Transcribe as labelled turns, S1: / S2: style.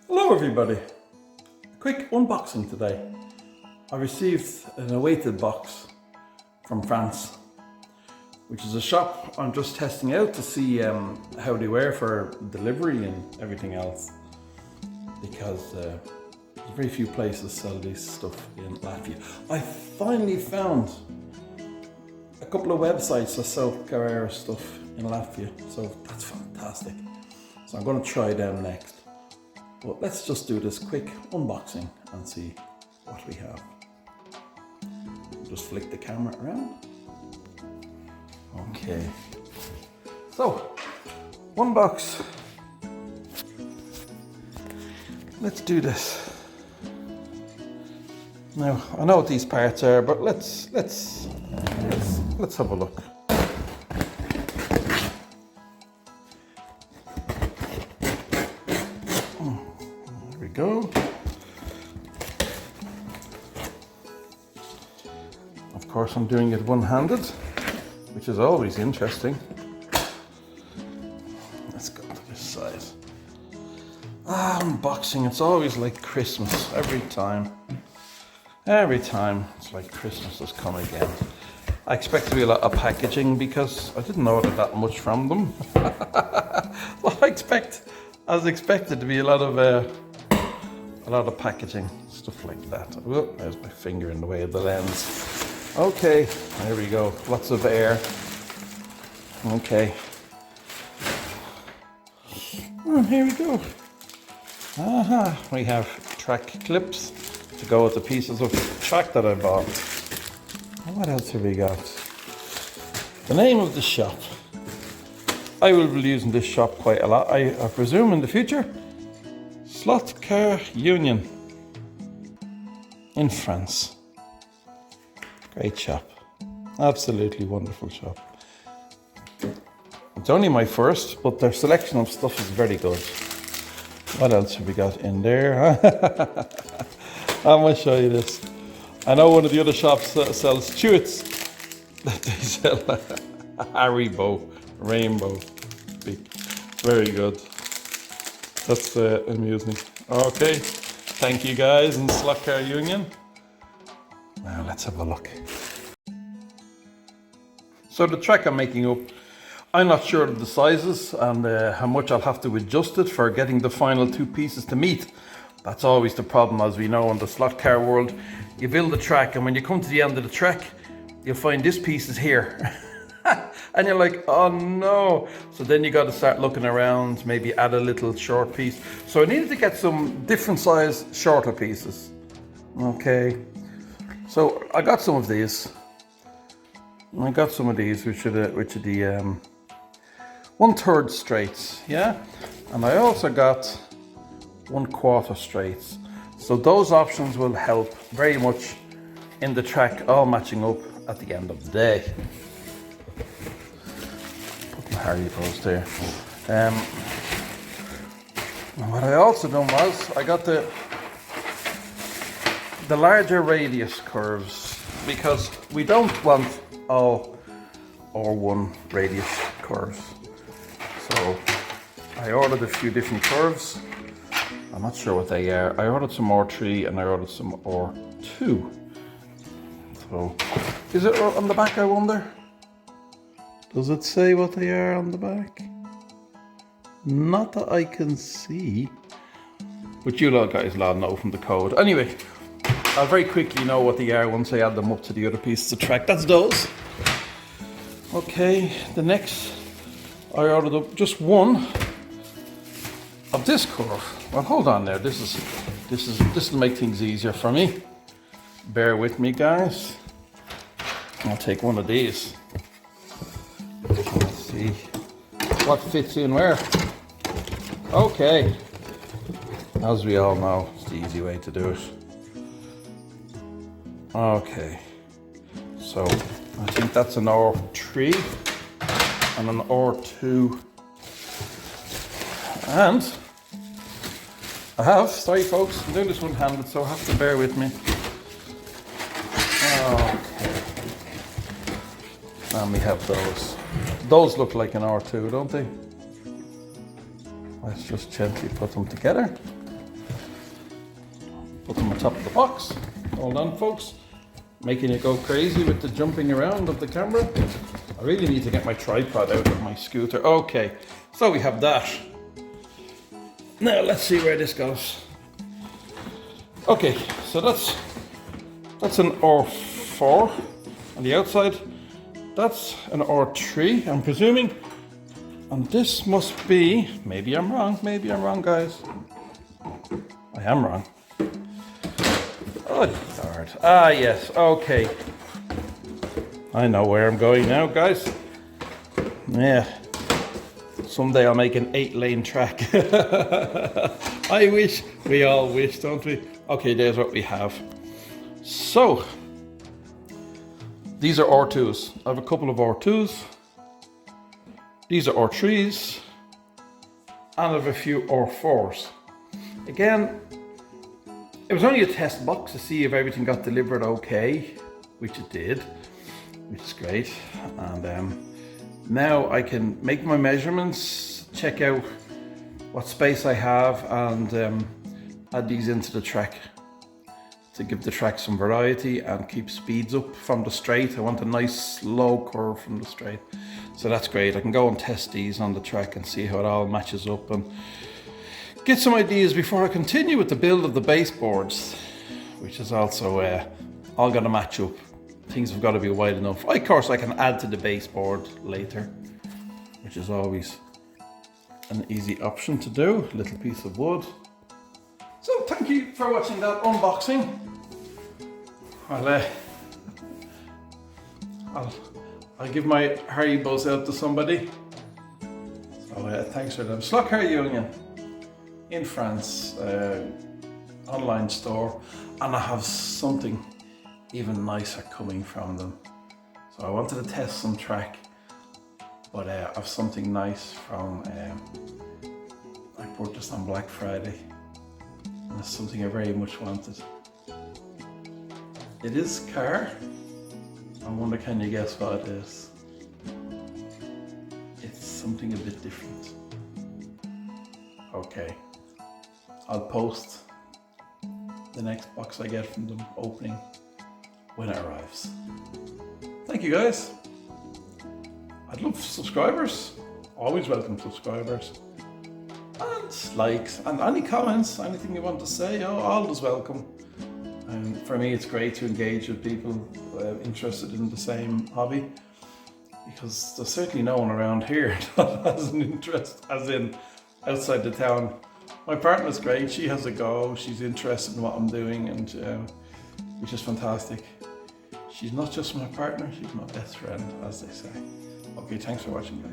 S1: Hello everybody, a quick unboxing today. I received an awaited box from France, which is a shop I'm just testing out to see how they were for delivery and everything else, because there's very few places sell this stuff in Latvia. I finally found a couple of websites that sell Carrera stuff in Latvia, so that's fantastic. So I'm going to try them next. But let's just do this quick unboxing and see what we have. Just flick the camera around. Okay. So, one box. Let's do this. Now, I know what these parts are, but let's have a look. Go. Of course, I'm doing it one-handed, which is always interesting. Let's go to this side. Unboxing, it's always like Christmas every time. Every time it's like Christmas has come again. I expect to be a lot of packaging because I didn't order that much from them. Well, I was expected to be a lot of packaging, stuff like that. Oh, there's my finger in the way of the lens. Okay, there we go. Lots of air. Okay. Oh, here we go. We have track clips to go with the pieces of track that I bought. What else have we got? The name of the shop. I will be using this shop quite a lot, I presume, in the future. Slot Car Union in France. Great shop. Absolutely wonderful shop. It's only my first, but their selection of stuff is very good. What else have we got in there? I'm going to show you this. I know one of the other shops sells Chewits. They sell Haribo Rainbow. Very good. That's amusing. Okay, thank you guys in Slot Car Union. Now let's have a look. So the track I'm making up, I'm not sure of the sizes and how much I'll have to adjust it for getting the final two pieces to meet. That's always the problem, as we know, in the slot car world. You build a track and when you come to the end of the track, you'll find this piece is here. And you're like, oh no. So then you got to start looking around, maybe add a little short piece. So I needed to get some different size, shorter pieces. Okay. So I got some of these. I got some of these, which are the 1/3 straights, yeah? And I also got 1/4 straights. So those options will help very much in the track, all matching up at the end of the day. Haribos there. What I also done was I got the larger radius curves, because we don't want all or one radius curves. So I ordered a few different curves. I'm not sure what they are. I ordered some R3 and I ordered some R2. So is it on the back, I wonder? Does it say what they are on the back? Not that I can see. But you lot guys will know from the code. Anyway, I'll very quickly know what they are once I add them up to the other pieces of track. That's those. Okay, the next, I ordered up just one of this curve. Well, hold on there. This will make things easier for me. Bear with me, guys. I'll take one of these. Let's see what fits in where. Okay, as we all know, it's the easy way to do it. Okay, so I think that's an R3 and an R2, and I have, sorry folks, I'm doing this one-handed, so I have to bear with me. Okay, and we have those. Those look like an R2, don't they? Let's just gently put them together. put them on top of the box. Hold on, folks. Making it go crazy with the jumping around of the camera. I really need to get my tripod out of my scooter. Okay, so we have that. Now let's see where this goes. Okay, so that's an R4 on the outside. That's an R3, I'm presuming. And this must be, maybe I'm wrong, guys. I am wrong. Oh, Lord. Ah, yes, okay. I know where I'm going now, guys. Yeah. Someday I'll make an 8-lane track. I wish. We all wish, don't we? Okay, there's what we have. So, these are R2s. I have a couple of R2s. These are R3s. And I have a few R4s. Again, it was only a test box to see if everything got delivered okay, which it did, which is great. And now I can make my measurements, check out what space I have, and add these into the track to give the track some variety and keep speeds up from the straight. I want a nice slow curve from the straight. So that's great. I can go and test these on the track and see how it all matches up and get some ideas before I continue with the build of the baseboards, which is also all got to match up. Things have got to be wide enough. Of course, I can add to the baseboard later, which is always an easy option to do. A little piece of wood. So thank you for watching that unboxing. I'll give my Haribos out to somebody. So thanks for them. Slough Union in France, online store, and I have something even nicer coming from them. So I wanted to test some track, but I have something nice from I purchased on Black Friday. And that's something I very much wanted. It is car. I wonder, can you guess what it is? It's something a bit different. Okay, I'll post the next box I get from them opening when it arrives. Thank you, guys. I'd love subscribers. Always welcome subscribers. And likes, and any comments, anything you want to say, always welcome. And for me, it's great to engage with people interested in the same hobby, because there's certainly no one around here that has an interest, as in outside the town. My partner's great, she has a go, she's interested in what I'm doing, and which is fantastic. She's not just my partner, she's my best friend, as they say. Okay, thanks for watching, guys.